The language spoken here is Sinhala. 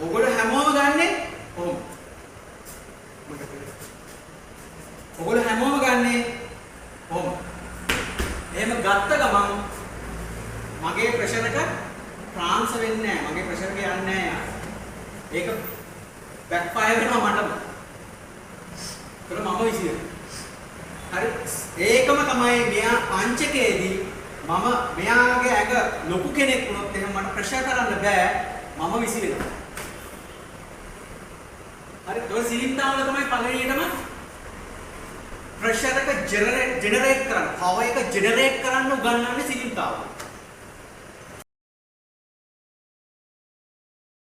ඔයගොල්ලෝ හැමෝම ගන්නෙ කොහොම? ඔයගොල්ලෝ හැමෝම ගන්නෙ කොහොම? එහෙම ගත්ත ගමන් මගේ ප්‍රෙෂර් එක ට්‍රාන්ස්ෆර් වෙන්නේ නැහැ. මගේ ප්‍රෙෂර් එක යන්නේ නැහැ. ඒක බෑක් ෆයර් වෙනවා මටම. ඒක මම විසිරෙනවා. හරි ඒකම තමයි මෙයා පංචකයේදී මම මෙයාගේ ඇඟ ලොකු කෙනෙක් වුණොත් එහෙනම් මට ප්‍රෙෂර් කරන්න බෑ මම විසිරෙනවා. හරි ඒක සිලින්ඩාවල තමයි පළවෙනියටම ප්‍රෙෂර් එක ජෙනරේට් කරන්න, පවර් එක ජෙනරේට් කරන්න උගන්වන්නේ සිලින්ඩාවල.